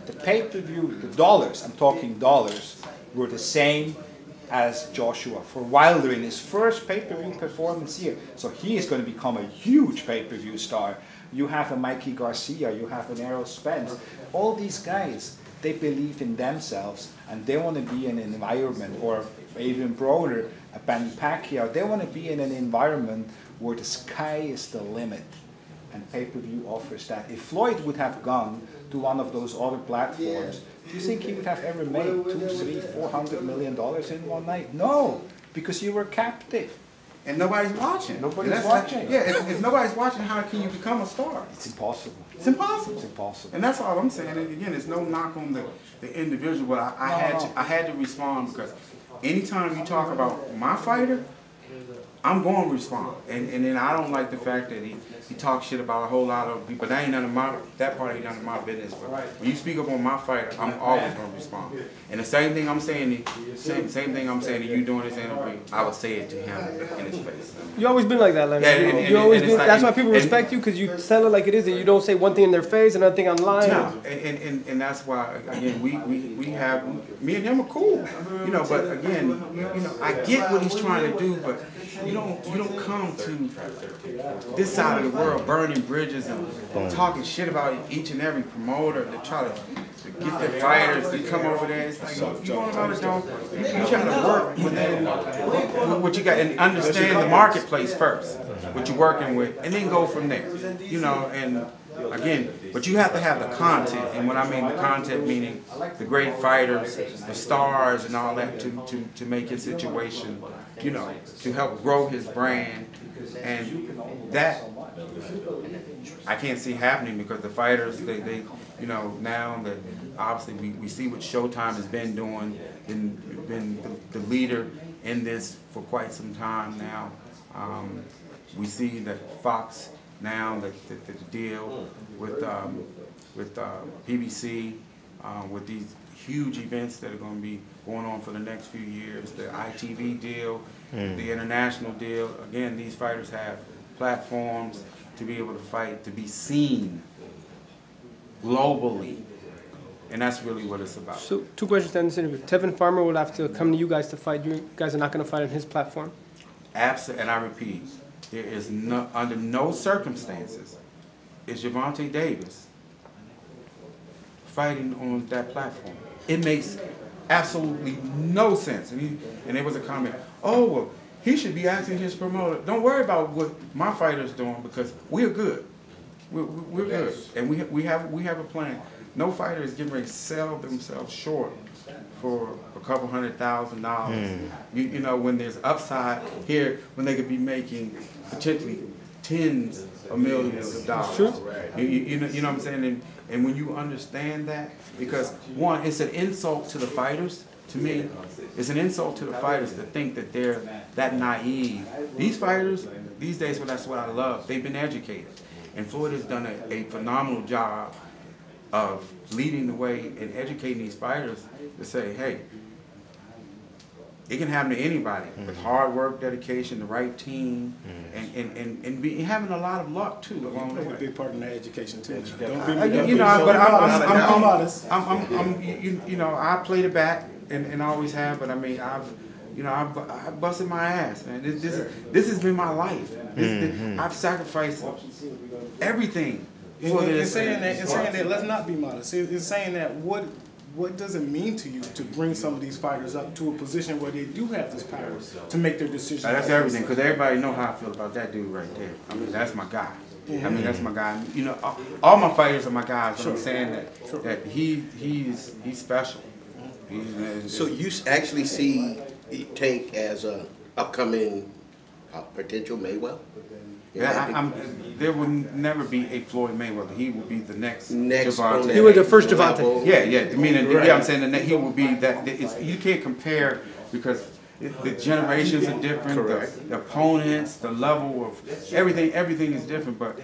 The pay-per-view, the dollars, I'm talking dollars, were the same as Joshua for Wilder in his first pay-per-view performance here. So he is going to become a huge pay-per-view star. You have a Mikey Garcia, you have an Errol Spence. All these guys, they believe in themselves and they want to be in an environment, or even broader, a Manny Pacquiao, they want to be in an environment where the sky is the limit. And pay-per-view offers that. If Floyd would have gone to one of those other platforms, do you think he would have ever made $200, $300, $400 million in one night? No, because you were captive. And nobody's watching. Nobody's watching. Yeah, if nobody's watching, how can you become a star? It's impossible. It's impossible. It's impossible. And that's all I'm saying. And again, it's no knock on the individual, but I had to respond, because anytime you talk about my fighter, I'm going to respond. And then I don't like the fact that he talks shit about a whole lot of people. That ain't none of my, that part ain't none of my business. But when you speak up on my fighter, I'm always going to respond. And the same thing I'm saying to, same thing I'm saying to you doing this interview, I would say it to him in his face. You always been like that, Leonard. Yeah, you always been, like, that's why people respect you, because you sell it like it is. That you don't say one thing in their face, another thing online. No, and that's why, again, we have, me and him are cool, you know. But again, you know, I get what he's trying to do, but you don't come to this side of the world burning bridges and talking shit about each and every promoter to try to get their fighters to come over there. It's like, you want to know, you try to work within what you got and understand the marketplace first, what you're working with, and then go from there. You know, and again, but you have to have the content, and when I mean the content, meaning the great fighters, the stars, and all that to make his situation, you know, to help grow his brand, and that I can't see happening, because the fighters, they you know, now that obviously we see what Showtime has been doing, been the leader in this for quite some time now. We see that Fox now, the deal with PBC, with these huge events that are going to be going on for the next few years, the ITV deal, the international deal. Again, these fighters have platforms to be able to fight, to be seen globally, and that's really what it's about. So, 2 questions to end this interview. Tevin Farmer will have to come to you guys to fight. You guys are not going to fight on his platform? Absolutely, and I repeat, there is no, under no circumstances is Gervonta Davis fighting on that platform. It makes absolutely no sense. And there was a comment, oh, well, he should be asking his promoter. Don't worry about what my fighter's doing, because we're good. We're good, and we have a plan. No fighter is getting ready to sell themselves short for a couple $100,000. You know, when there's upside here, when they could be making potentially tens of millions of dollars. Sure. You know what I'm saying? And when you understand that, because one, it's an insult to the fighters. To me, it's an insult to the fighters to think that they're that naive. These fighters, these days, well, that's what I love. They've been educated. And Floyd has done a phenomenal job of leading the way and educating these fighters to say, hey, it can happen to anybody with hard work, dedication, the right team, and having a lot of luck too along the way. A big part in that education too. You know, but I'm modest. You know, I played it back and always have, but I mean, I've busted my ass, man. This has been my life. I've sacrificed everything for this. And saying that, let's not be modest. It's saying that what does it mean to you to bring some of these fighters up to a position where they do have this power to make their decisions? That's everything, because everybody know how I feel about that dude right there. I mean, that's my guy. I mean, that's my guy. You know, all my fighters are my guys. But I'm saying that he's special. So you actually see Tank as a upcoming potential Mayweather? Yeah, there will never be a Floyd Mayweather. He will be the next Gervonta. He was the first Gervonta. Yeah. Meaning, yeah, I'm saying that he will be that. You can't compare, because the generations are different. The opponents, the level of everything is different. But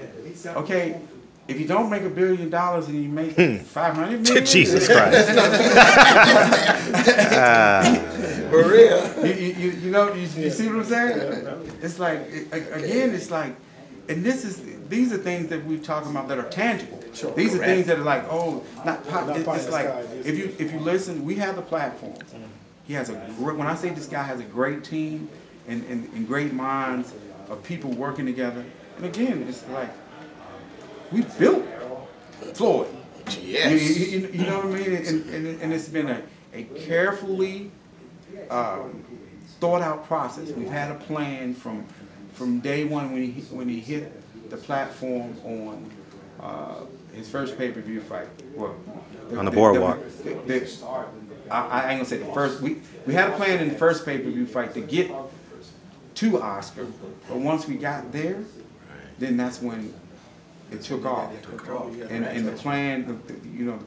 okay, if you don't make $1 billion and you make 500 million, Jesus Christ. For real. You know, you see what I'm saying? It's like, again, it's like, and this is these are things that we're talking about that are tangible. Sure. These are things that are like, oh, not pop. Not pie in It's the like sky, if you listen, we have the platform. He has a great. When I say this guy has a great team and great minds of people working together, and again, it's like we built Floyd. Yes. You know what I mean? And it's been a carefully thought out process. We've had a plan from day one when he hit the platform on his first pay-per-view fight. Well, on the boardwalk. I ain't gonna say the first. We had a plan in the first pay-per-view fight to get to Oscar, but once we got there, then that's when it took off. And the plan, the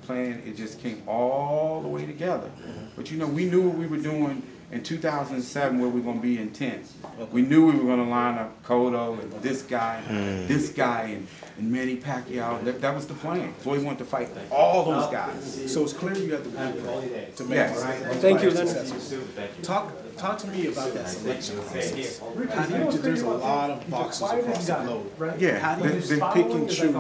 plan, it just came all the way together. But we knew what we were doing in 2007, where we were going to be in 10. We knew we were going to line up Cotto and this guy and Manny Pacquiao. That was the plan. Floyd wanted to fight all those guys. So it's clear you have the blueprint to make Yes. Thank you, Leonard. Talk to me about that selection process. How do you? There's a lot of boxes across the globe. Yeah. How do you pick and choose?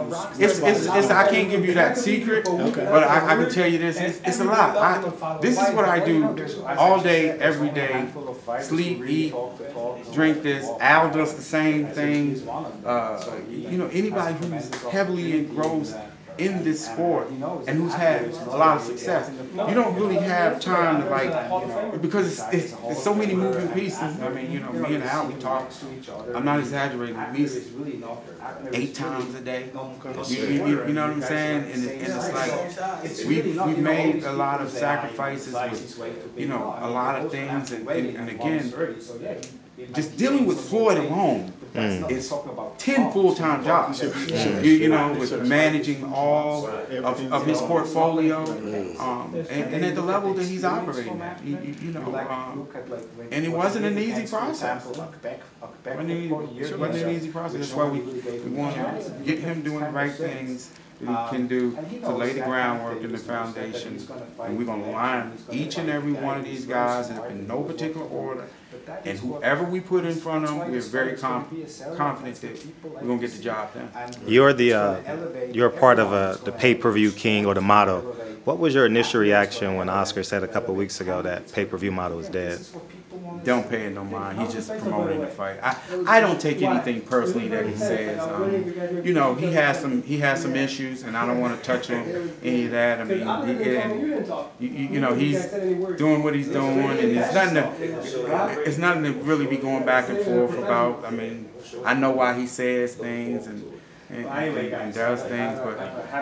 I can't give you that secret, but I can tell you this. It's a lot. This is what I do all day, every day. Sleep, eat, drink this. Al does the same thing. Anybody who's heavily engrossed in this sport and who's had a lot of success, you don't really have time to because it's so many moving pieces. I mean, me and Al, we talk, I'm not exaggerating, at least 8 times a day. You know what I'm saying? And it's like we've made a lot of sacrifices with a lot of things, and again, just dealing with Floyd alone is 10 full-time jobs. With managing all of his portfolio, and at the level that he's operating at, and it wasn't an easy process. It wasn't an easy process. That's why we want to get him doing the right things that he can do to lay the groundwork and the foundation, and we're going to line each and every one of these guys in no particular order. And whoever we put in front of them, we're very confident that we're gonna get the job done. You're part of the pay-per-view king or the model. What was your initial reaction when Oscar said a couple of weeks ago that pay-per-view model is dead? Don't pay it no mind. He's just promoting the fight. I don't take anything personally that he says. He has some issues, and I don't want to touch on any of that. I mean, he's doing what he's doing, and it's nothing to really be going back and forth about. I mean, I know why he says things and does things, but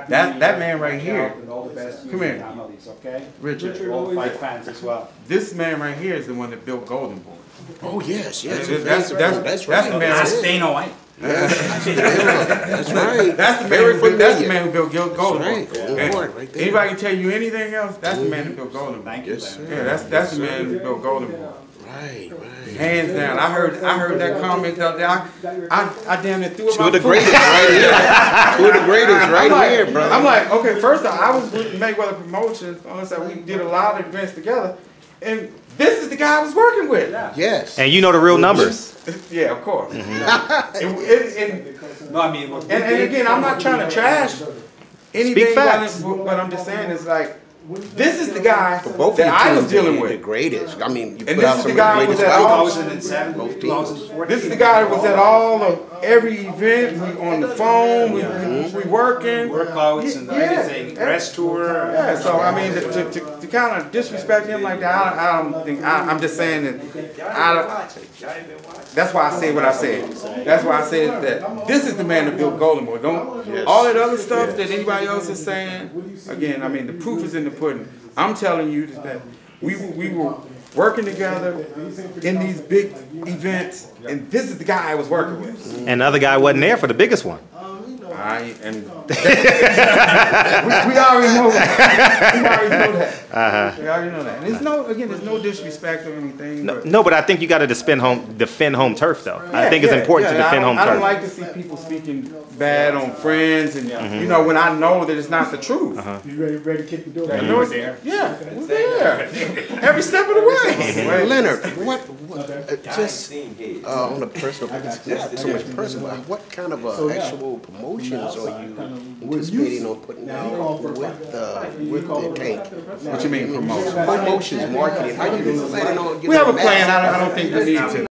that man right here, come here, Richard, all fight fans as well. This man right here is the one that built Golden Boy. Oh yes. That's the man. That's Dana White. That's right. That's the man who built Golden Boy. Right there. Anybody can tell you anything else? That's the man who built Golden Boy. Thank you. Yes, sir. Yeah, that's the man who built Golden Boy. Right. Hands down. I heard that comment out there. I damn near threw it. Two of the greatest right here. Two of the greatest right here, brother. I'm like, okay, first off, I was with Mayweather Promotions. We did a lot of events together, and this is the guy I was working with. Yes. And you know the real numbers. Yeah, of course. No, I mean, and again, I'm not trying to trash anything, Speak facts. but I'm just saying it's like, this is the guy Both that I was dealing the with. greatest. I mean, you And put this out is some the guy of the who was greatest at all- fighters. 2007, Both teams. 2014. This is the guy that was at all of every event. We on the phone. We working. Workouts and everything, press tour. Yeah, so I mean, to kind of disrespect him like that, I don't think. I'm just saying that. That's why I say what I said. That's why I said that this is the man that built Golden Boy. Don't all that other stuff that anybody else is saying. Again, I mean, the proof is in the pudding. I'm telling you that we were working together in these big events, and this is the guy I was working with. And the other guy wasn't there for the biggest one. I am. we already know that. We already know that. We already know that. And there's no disrespect or anything. No, but I think you got to defend home turf, though. I think it's important to defend home turf. I don't like to see people speaking bad on friends, and you know, when I know that it's not the truth. You ready to kick the door? We're there. Yeah, we're there. Every step of the way. Leonard, just on a personal, not so much personal, but what kind of actual promotions are you anticipating on putting out with the tank? What you mean promotion? Promotions, marketing, how you letting on? We have a plan. I don't think we need to.